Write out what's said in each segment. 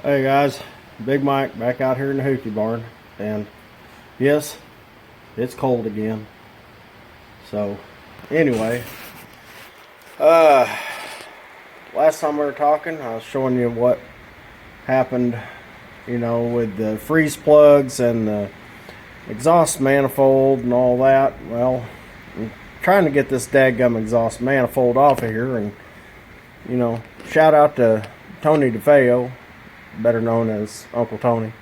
Hey guys, Big Mike back out here in the Hookie Barn, and yes, it's cold again. So, anyway, uh, last time we were talking, I was showing you what happened, with the freeze plugs and the exhaust manifold and all that. Well, I'm trying to get this dadgum exhaust manifold off of here, and shout out to Tony DeFeo, better known as Uncle Tony,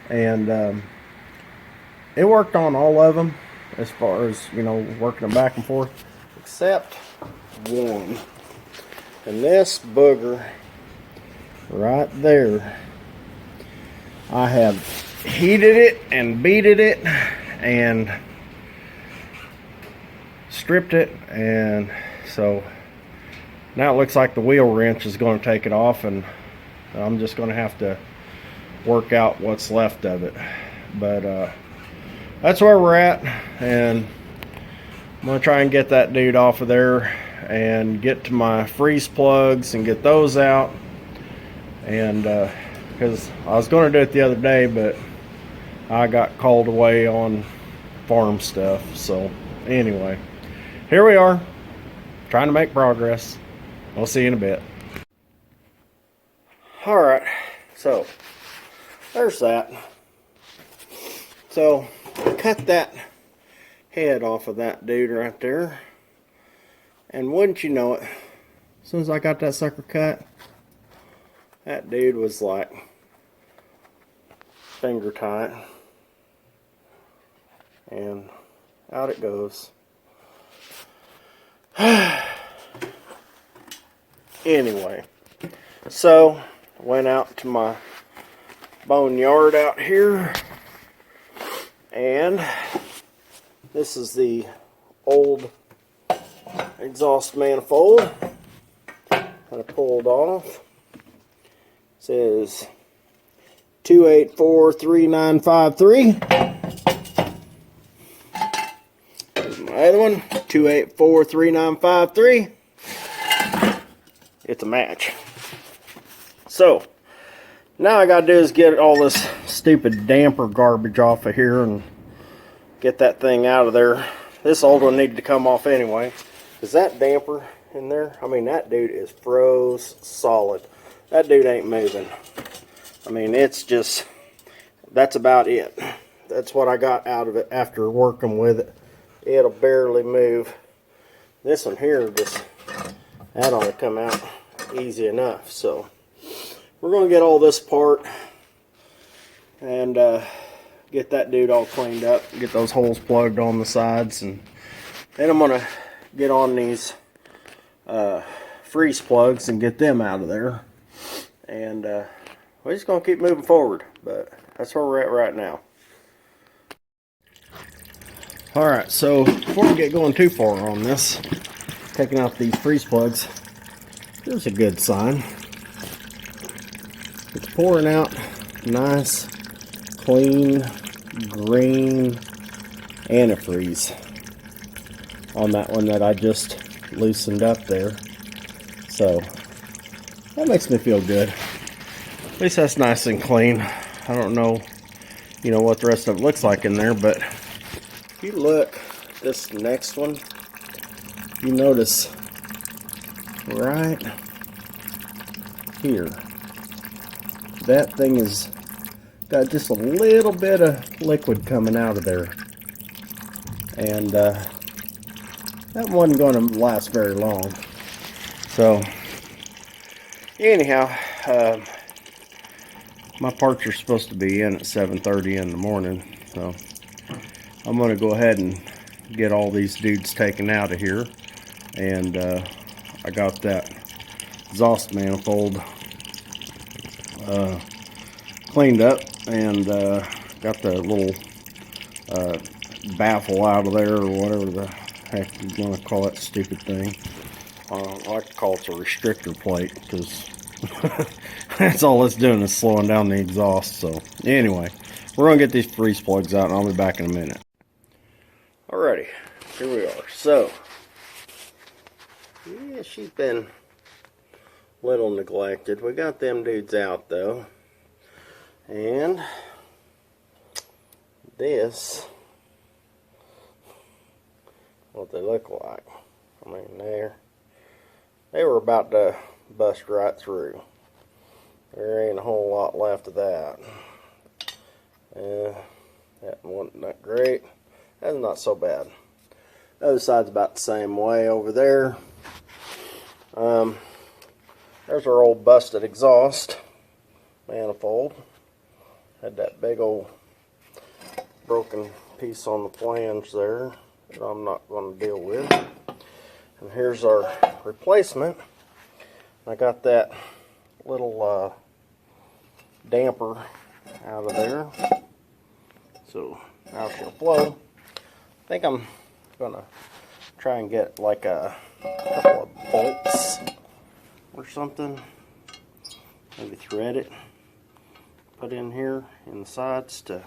and it worked on all of them as far as working them back and forth, except one, and this booger right there. I have heated it and beated it and stripped it, and so now it looks like the wheel wrench is going to take it off, and I'm just going to have to work out what's left of it. But that's where we're at, and I'm going to try and get that dude off of there and get to my freeze plugs and get those out. And because I was going to do it the other day, but I got called away on farm stuff. So anyway, here we are, trying to make progress. We'll see you in a bit. Alright, so there's that. So cut that head off of that dude right there, and wouldn't you know it, as soon as I got that sucker cut, that dude was like finger tight, and out it goes. Anyway, so went out to my boneyard out here, and this is the old exhaust manifold that I pulled off. It says 2843953. Here's my other one, 2843953. It's a match. So now I gotta do is get all this stupid damper garbage off of here and get that thing out of there. This old one needed to come off anyway, because that damper in there, I mean, that dude is froze solid. That dude ain't moving. I mean, it's just, that's about it. That's what I got out of it after working with it. It'll barely move. This one here, just, that ought to come out easy enough. So we're going to get all this apart and get that dude all cleaned up, get those holes plugged on the sides, and then I'm going to get on these freeze plugs and get them out of there. And we're just going to keep moving forward, but that's where we're at right now. Alright, so before we get going too far on this, taking out these freeze plugs, here's a good sign. It's pouring out nice, clean, green antifreeze on that one that I just loosened up there. So that makes me feel good. At least that's nice and clean. I don't know, what the rest of it looks like in there, but if you look at this next one, you notice right here, that thing is got just a little bit of liquid coming out of there, and that wasn't going to last very long. So anyhow, my parts are supposed to be in at 7:30 in the morning, so I'm going to go ahead and get all these dudes taken out of here. And I got that exhaust manifold cleaned up, and got the little baffle out of there, or whatever the heck you want to call that stupid thing. I like to call it a restrictor plate, because that's all it's doing is slowing down the exhaust. So anyway, we're going to get these freeze plugs out, and I'll be back in a minute. Alrighty, here we are. So yeah, she's been a little neglected. We got them dudes out though, And this, what they look like. I mean, they were about to bust right through. There ain't a whole lot left of that. That wasn't that great. That's not so bad. The other side's about the same way over there. There's our old busted exhaust manifold. Had that big old broken piece on the flange there that I'm not going to deal with. And here's our replacement. I got that little damper out of there, so now she'll flow. I think I'm gonna try and get like a couple of bolts or something, maybe thread it, put in here in the sides to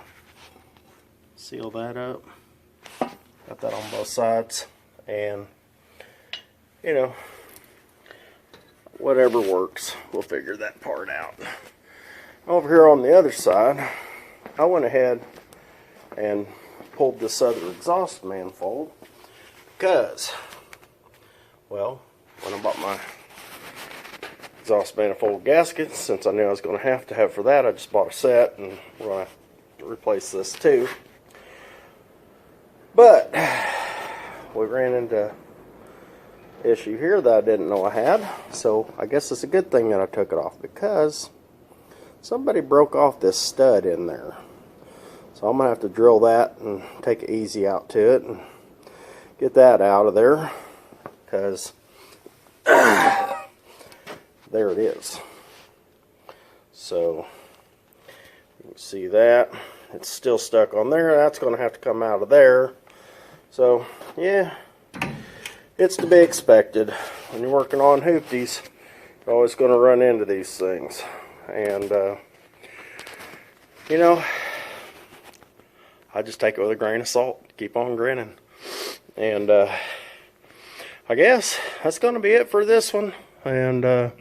seal that up. Got that on both sides, and you know, whatever works, we'll figure that part out. Over here on the other side, I went ahead and pulled this other exhaust manifold because, well, when I bought my exhaust manifold gaskets, since I knew I was going to have for that, I just bought a set, and we're going to have to replace this too. But we ran into an issue here that I didn't know I had, so I guess it's a good thing that I took it off, because somebody broke off this stud in there. So I'm going to have to drill that and take it easy out to it and get that out of there, because there it is. So you can see that. It's still stuck on there. That's going to have to come out of there. So yeah, it's to be expected. When you're working on hoopties, you're always going to run into these things. And, you know, I just take it with a grain of salt. Keep on grinning. And I guess that's going to be it for this one. And if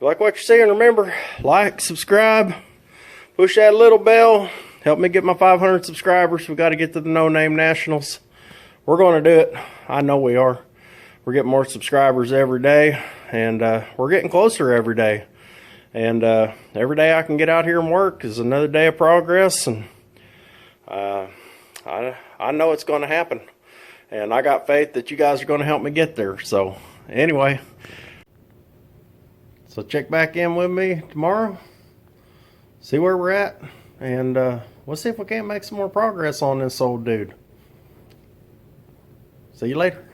you like what you're seeing, remember, like, subscribe, push that little bell. Help me get my 500 subscribers. We've got to get to the No Name Nationals. We're going to do it. I know we are. We're getting more subscribers every day. And we're getting closer every day. And every day I can get out here and work is another day of progress. And I know it's going to happen. And I got faith that you guys are going to help me get there. So anyway, so check back in with me tomorrow. See where we're at. And we'll see if we can't make some more progress on this old dude. See you later.